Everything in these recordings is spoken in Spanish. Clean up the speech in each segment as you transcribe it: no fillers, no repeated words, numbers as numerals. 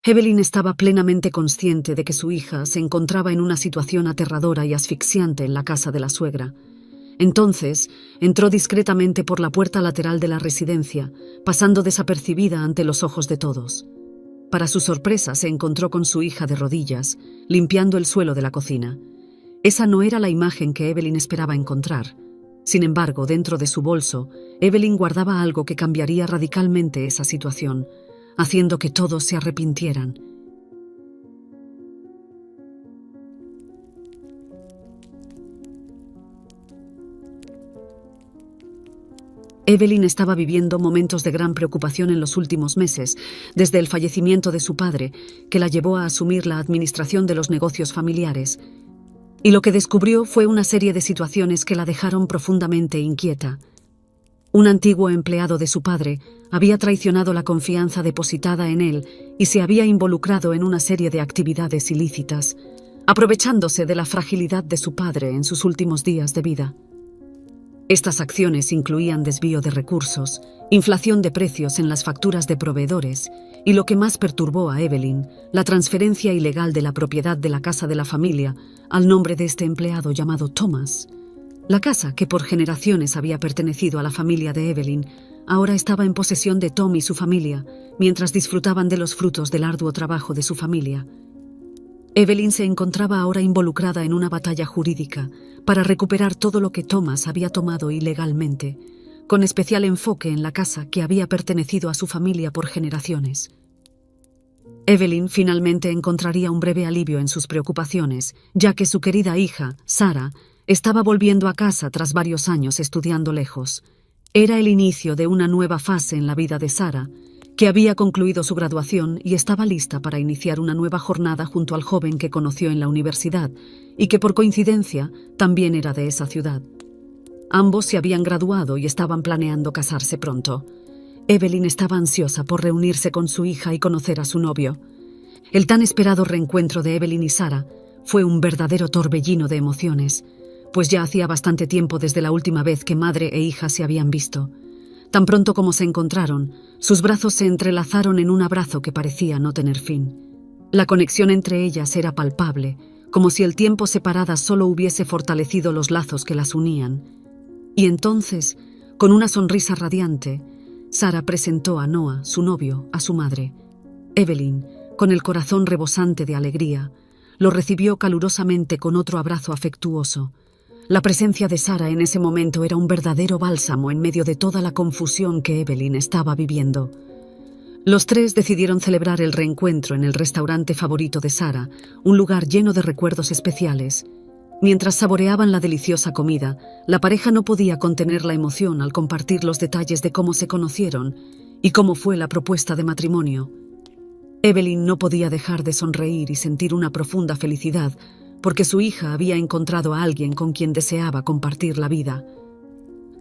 Evelyn estaba plenamente consciente de que su hija se encontraba en una situación aterradora y asfixiante en la casa de la suegra. Entonces, entró discretamente por la puerta lateral de la residencia, pasando desapercibida ante los ojos de todos. Para su sorpresa, se encontró con su hija de rodillas, limpiando el suelo de la cocina. Esa no era la imagen que Evelyn esperaba encontrar. Sin embargo, dentro de su bolso, Evelyn guardaba algo que cambiaría radicalmente esa situación, haciendo que todos se arrepintieran. Evelyn estaba viviendo momentos de gran preocupación en los últimos meses, desde el fallecimiento de su padre, que la llevó a asumir la administración de los negocios familiares. Y lo que descubrió fue una serie de situaciones que la dejaron profundamente inquieta. Un antiguo empleado de su padre había traicionado la confianza depositada en él y se había involucrado en una serie de actividades ilícitas, aprovechándose de la fragilidad de su padre en sus últimos días de vida. Estas acciones incluían desvío de recursos, inflación de precios en las facturas de proveedores y, lo que más perturbó a Evelyn, la transferencia ilegal de la propiedad de la casa de la familia al nombre de este empleado llamado Thomas. La casa, que por generaciones había pertenecido a la familia de Evelyn, ahora estaba en posesión de Tom y su familia, mientras disfrutaban de los frutos del arduo trabajo de su familia. Evelyn se encontraba ahora involucrada en una batalla jurídica para recuperar todo lo que Thomas había tomado ilegalmente, con especial enfoque en la casa que había pertenecido a su familia por generaciones. Evelyn finalmente encontraría un breve alivio en sus preocupaciones, ya que su querida hija, Sarah, estaba volviendo a casa tras varios años estudiando lejos. Era el inicio de una nueva fase en la vida de Sarah, que había concluido su graduación y estaba lista para iniciar una nueva jornada junto al joven que conoció en la universidad y que por coincidencia también era de esa ciudad. Ambos se habían graduado y estaban planeando casarse pronto. Evelyn estaba ansiosa por reunirse con su hija y conocer a su novio. El tan esperado reencuentro de Evelyn y Sarah fue un verdadero torbellino de emociones, pues ya hacía bastante tiempo desde la última vez que madre e hija se habían visto. Tan pronto como se encontraron, sus brazos se entrelazaron en un abrazo que parecía no tener fin. La conexión entre ellas era palpable, como si el tiempo separadas solo hubiese fortalecido los lazos que las unían. Y entonces, con una sonrisa radiante, Sarah presentó a Noah, su novio, a su madre. Evelyn, con el corazón rebosante de alegría, lo recibió calurosamente con otro abrazo afectuoso. La presencia de Sarah en ese momento era un verdadero bálsamo en medio de toda la confusión que Evelyn estaba viviendo. Los tres decidieron celebrar el reencuentro en el restaurante favorito de Sarah, un lugar lleno de recuerdos especiales. Mientras saboreaban la deliciosa comida, la pareja no podía contener la emoción al compartir los detalles de cómo se conocieron y cómo fue la propuesta de matrimonio. Evelyn no podía dejar de sonreír y sentir una profunda felicidad, porque su hija había encontrado a alguien con quien deseaba compartir la vida.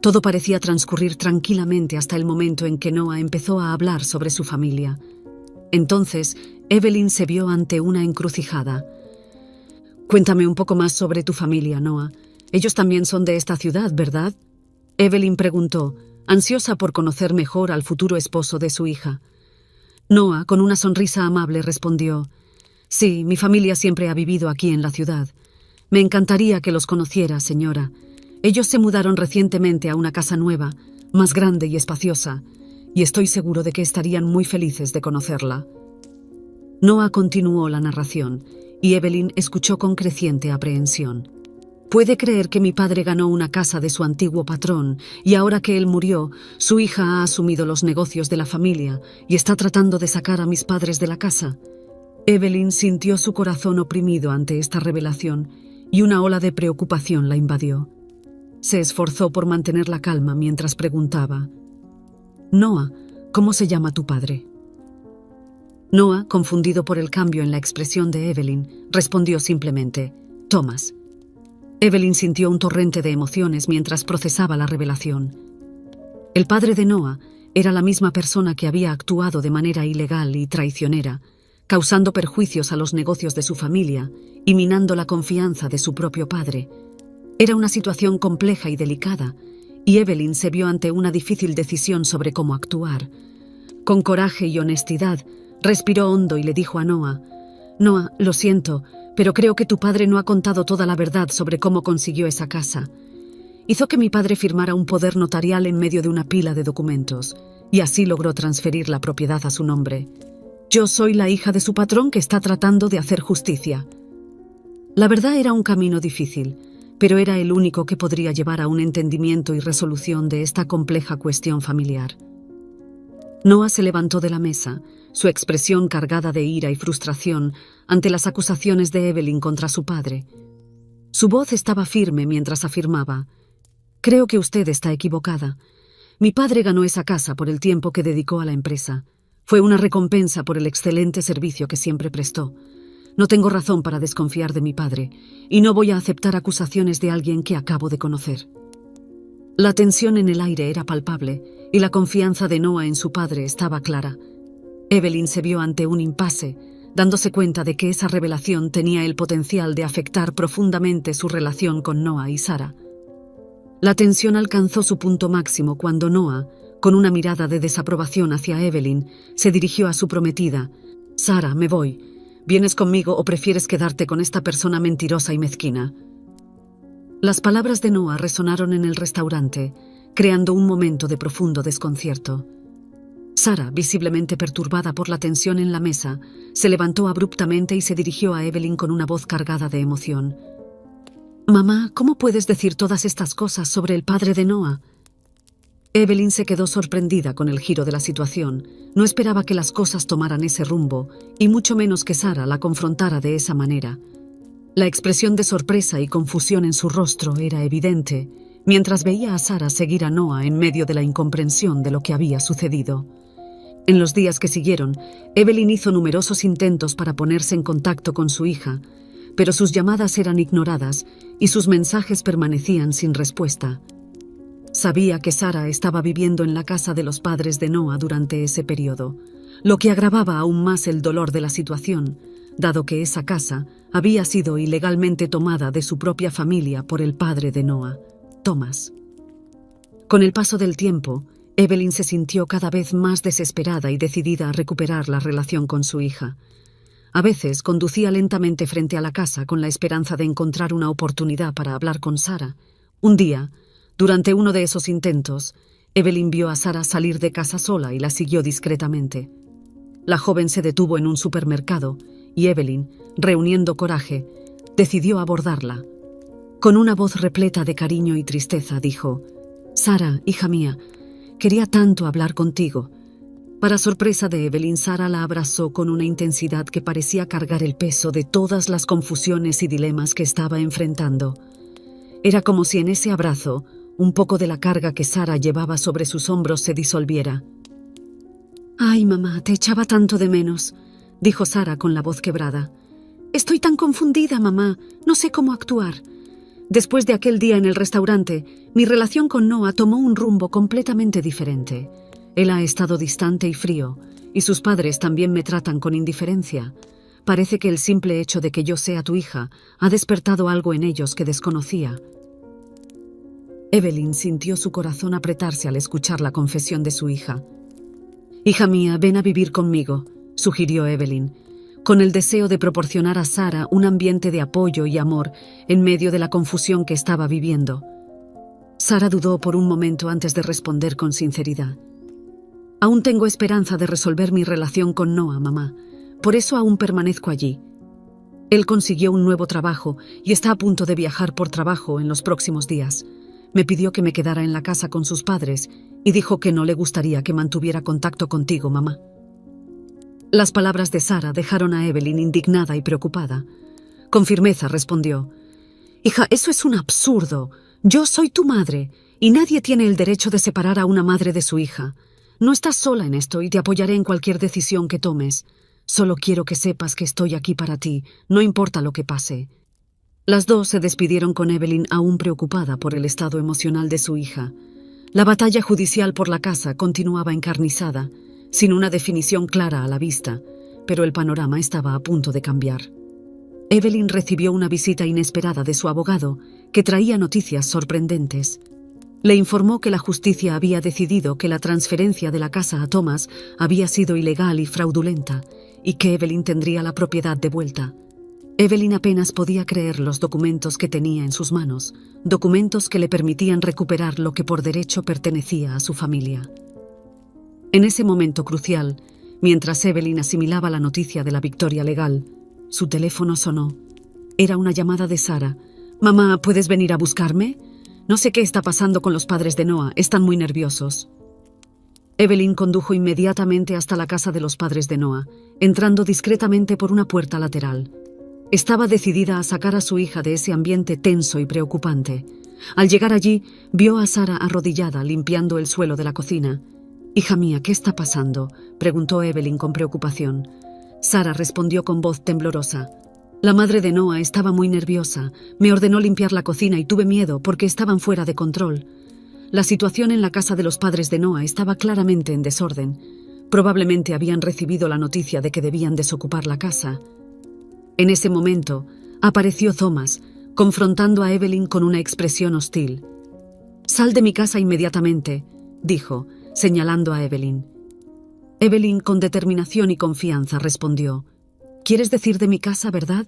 Todo parecía transcurrir tranquilamente hasta el momento en que Noah empezó a hablar sobre su familia. Entonces, Evelyn se vio ante una encrucijada. «Cuéntame un poco más sobre tu familia, Noah. Ellos también son de esta ciudad, ¿verdad?», Evelyn preguntó, ansiosa por conocer mejor al futuro esposo de su hija. Noah, con una sonrisa amable, respondió: «Sí, mi familia siempre ha vivido aquí en la ciudad. Me encantaría que los conociera, señora. Ellos se mudaron recientemente a una casa nueva, más grande y espaciosa, y estoy seguro de que estarían muy felices de conocerla». Noah continuó la narración, y Evelyn escuchó con creciente aprehensión. «Puede creer que mi padre ganó una casa de su antiguo patrón, y ahora que él murió, su hija ha asumido los negocios de la familia y está tratando de sacar a mis padres de la casa». Evelyn sintió su corazón oprimido ante esta revelación y una ola de preocupación la invadió. Se esforzó por mantener la calma mientras preguntaba: «Noah, ¿cómo se llama tu padre?». Noah, confundido por el cambio en la expresión de Evelyn, respondió simplemente: «Thomas». Evelyn sintió un torrente de emociones mientras procesaba la revelación. El padre de Noah era la misma persona que había actuado de manera ilegal y traicionera, causando perjuicios a los negocios de su familia y minando la confianza de su propio padre. Era una situación compleja y delicada, y Evelyn se vio ante una difícil decisión sobre cómo actuar. Con coraje y honestidad, Respiró hondo y le dijo a Noah: «Noah, lo siento, pero creo que tu padre no ha contado toda la verdad sobre cómo consiguió esa casa. Hizo que mi padre firmara un poder notarial en medio de una pila de documentos, y así logró transferir la propiedad a su nombre. Yo soy la hija de su patrón que está tratando de hacer justicia». La verdad era un camino difícil, pero era el único que podría llevar a un entendimiento y resolución de esta compleja cuestión familiar. Noah se levantó de la mesa, su expresión cargada de ira y frustración ante las acusaciones de Evelyn contra su padre. Su voz estaba firme mientras afirmaba: «Creo que usted está equivocada. Mi padre ganó esa casa por el tiempo que dedicó a la empresa. Fue una recompensa por el excelente servicio que siempre prestó. No tengo razón para desconfiar de mi padre, y no voy a aceptar acusaciones de alguien que acabo de conocer». La tensión en el aire era palpable, y la confianza de Noah en su padre estaba clara. Evelyn se vio ante un impasse, dándose cuenta de que esa revelación tenía el potencial de afectar profundamente su relación con Noah y Sarah. La tensión alcanzó su punto máximo cuando Noah, con una mirada de desaprobación hacia Evelyn, se dirigió a su prometida: «Sarah, me voy. ¿Vienes conmigo o prefieres quedarte con esta persona mentirosa y mezquina?». Las palabras de Noah resonaron en el restaurante, creando un momento de profundo desconcierto. Sarah, visiblemente perturbada por la tensión en la mesa, se levantó abruptamente y se dirigió a Evelyn con una voz cargada de emoción. «Mamá, ¿cómo puedes decir todas estas cosas sobre el padre de Noah?». Evelyn se quedó sorprendida con el giro de la situación. No esperaba que las cosas tomaran ese rumbo, y mucho menos que Sarah la confrontara de esa manera. La expresión de sorpresa y confusión en su rostro era evidente, mientras veía a Sarah seguir a Noah en medio de la incomprensión de lo que había sucedido. En los días que siguieron, Evelyn hizo numerosos intentos para ponerse en contacto con su hija, pero sus llamadas eran ignoradas y sus mensajes permanecían sin respuesta. Sabía que Sarah estaba viviendo en la casa de los padres de Noah durante ese periodo, lo que agravaba aún más el dolor de la situación, dado que esa casa había sido ilegalmente tomada de su propia familia por el padre de Noah, Thomas. Con el paso del tiempo, Evelyn se sintió cada vez más desesperada y decidida a recuperar la relación con su hija. A veces conducía lentamente frente a la casa con la esperanza de encontrar una oportunidad para hablar con Sarah. Un día, durante uno de esos intentos, Evelyn vio a Sarah salir de casa sola y la siguió discretamente. La joven se detuvo en un supermercado y Evelyn, reuniendo coraje, decidió abordarla. Con una voz repleta de cariño y tristeza dijo: «Sarah, hija mía, quería tanto hablar contigo». Para sorpresa de Evelyn, Sarah la abrazó con una intensidad que parecía cargar el peso de todas las confusiones y dilemas que estaba enfrentando. Era como si en ese abrazo un poco de la carga que Sarah llevaba sobre sus hombros se disolviera. «Ay, mamá, te echaba tanto de menos», dijo Sarah con la voz quebrada. «Estoy tan confundida, mamá, no sé cómo actuar. Después de aquel día en el restaurante, mi relación con Noah tomó un rumbo completamente diferente. Él ha estado distante y frío, y sus padres también me tratan con indiferencia. Parece que el simple hecho de que yo sea tu hija ha despertado algo en ellos que desconocía». Evelyn sintió su corazón apretarse al escuchar la confesión de su hija. «Hija mía, ven a vivir conmigo», sugirió Evelyn, con el deseo de proporcionar a Sarah un ambiente de apoyo y amor en medio de la confusión que estaba viviendo. Sarah dudó por un momento antes de responder con sinceridad. «Aún tengo esperanza de resolver mi relación con Noah, mamá. Por eso aún permanezco allí. Él consiguió un nuevo trabajo y está a punto de viajar por trabajo en los próximos días. Me pidió que me quedara en la casa con sus padres y dijo que no le gustaría que mantuviera contacto contigo, mamá». Las palabras de Sarah dejaron a Evelyn indignada y preocupada. Con firmeza respondió: «Hija, eso es un absurdo. Yo soy tu madre y nadie tiene el derecho de separar a una madre de su hija. No estás sola en esto y te apoyaré en cualquier decisión que tomes. Solo quiero que sepas que estoy aquí para ti, no importa lo que pase». Las dos se despidieron con Evelyn aún preocupada por el estado emocional de su hija. La batalla judicial por la casa continuaba encarnizada, sin una definición clara a la vista, pero el panorama estaba a punto de cambiar. Evelyn recibió una visita inesperada de su abogado, que traía noticias sorprendentes. Le informó que la justicia había decidido que la transferencia de la casa a Thomas había sido ilegal y fraudulenta, y que Evelyn tendría la propiedad de vuelta. Evelyn apenas podía creer los documentos que tenía en sus manos, documentos que le permitían recuperar lo que por derecho pertenecía a su familia. En ese momento crucial, mientras Evelyn asimilaba la noticia de la victoria legal, su teléfono sonó. Era una llamada de Sarah. «Mamá, ¿puedes venir a buscarme? No sé qué está pasando con los padres de Noah, están muy nerviosos». Evelyn condujo inmediatamente hasta la casa de los padres de Noah, entrando discretamente por una puerta lateral. Estaba decidida a sacar a su hija de ese ambiente tenso y preocupante. Al llegar allí, vio a Sarah arrodillada limpiando el suelo de la cocina. «Hija mía, ¿qué está pasando?», preguntó Evelyn con preocupación. Sarah respondió con voz temblorosa. «La madre de Noah estaba muy nerviosa. Me ordenó limpiar la cocina y tuve miedo porque estaban fuera de control. La situación en la casa de los padres de Noah estaba claramente en desorden. Probablemente habían recibido la noticia de que debían desocupar la casa». En ese momento, apareció Thomas, confrontando a Evelyn con una expresión hostil. «Sal de mi casa inmediatamente», dijo, señalando a Evelyn. Evelyn, con determinación y confianza, respondió: «¿Quieres decir de mi casa, verdad?».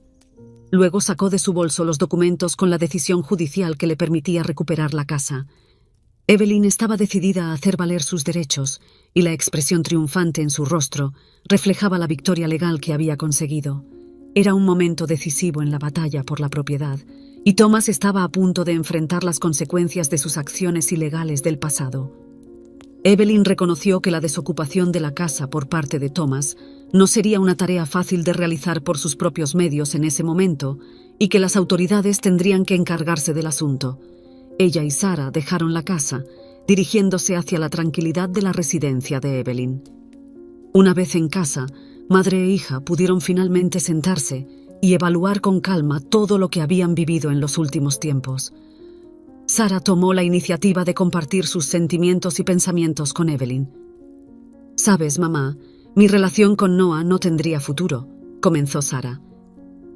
Luego sacó de su bolso los documentos con la decisión judicial que le permitía recuperar la casa. Evelyn estaba decidida a hacer valer sus derechos, y la expresión triunfante en su rostro reflejaba la victoria legal que había conseguido. Era un momento decisivo en la batalla por la propiedad, y Thomas estaba a punto de enfrentar las consecuencias de sus acciones ilegales del pasado. Evelyn reconoció que la desocupación de la casa por parte de Thomas no sería una tarea fácil de realizar por sus propios medios en ese momento, y que las autoridades tendrían que encargarse del asunto. Ella y Sarah dejaron la casa, dirigiéndose hacia la tranquilidad de la residencia de Evelyn. Una vez en casa, madre e hija pudieron finalmente sentarse y evaluar con calma todo lo que habían vivido en los últimos tiempos. Sarah tomó la iniciativa de compartir sus sentimientos y pensamientos con Evelyn. «Sabes, mamá, mi relación con Noah no tendría futuro», comenzó Sarah.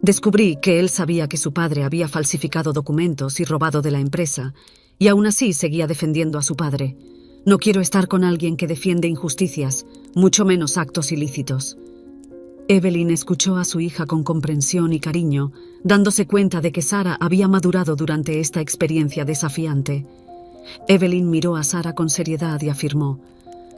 «Descubrí que él sabía que su padre había falsificado documentos y robado de la empresa, y aún así seguía defendiendo a su padre. No quiero estar con alguien que defiende injusticias, mucho menos actos ilícitos». Evelyn escuchó a su hija con comprensión y cariño, dándose cuenta de que Sarah había madurado durante esta experiencia desafiante. Evelyn miró a Sarah con seriedad y afirmó: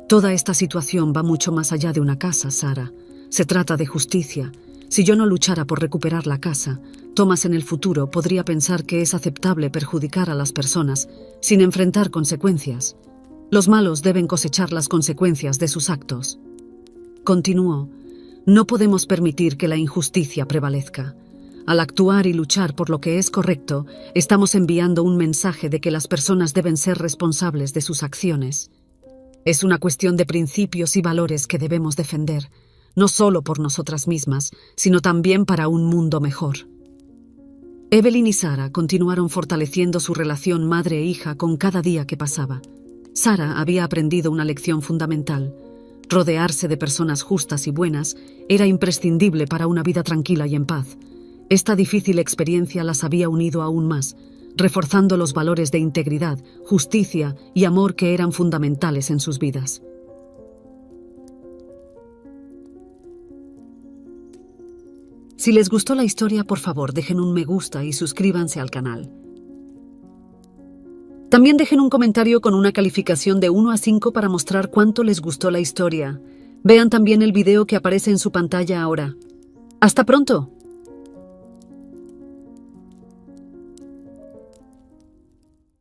«Toda esta situación va mucho más allá de una casa, Sarah. Se trata de justicia. Si yo no luchara por recuperar la casa, Thomas en el futuro podría pensar que es aceptable perjudicar a las personas sin enfrentar consecuencias. Los malos deben cosechar las consecuencias de sus actos». Continuó: «No podemos permitir que la injusticia prevalezca. Al actuar y luchar por lo que es correcto, estamos enviando un mensaje de que las personas deben ser responsables de sus acciones. Es una cuestión de principios y valores que debemos defender, no solo por nosotras mismas, sino también para un mundo mejor». Evelyn y Sarah continuaron fortaleciendo su relación madre e hija con cada día que pasaba. Sarah había aprendido una lección fundamental. Rodearse de personas justas y buenas era imprescindible para una vida tranquila y en paz. Esta difícil experiencia las había unido aún más, reforzando los valores de integridad, justicia y amor que eran fundamentales en sus vidas. Si les gustó la historia, por favor, dejen un me gusta y suscríbanse al canal. También dejen un comentario con una calificación de 1 a 5 para mostrar cuánto les gustó la historia. Vean también el video que aparece en su pantalla ahora. ¡Hasta pronto!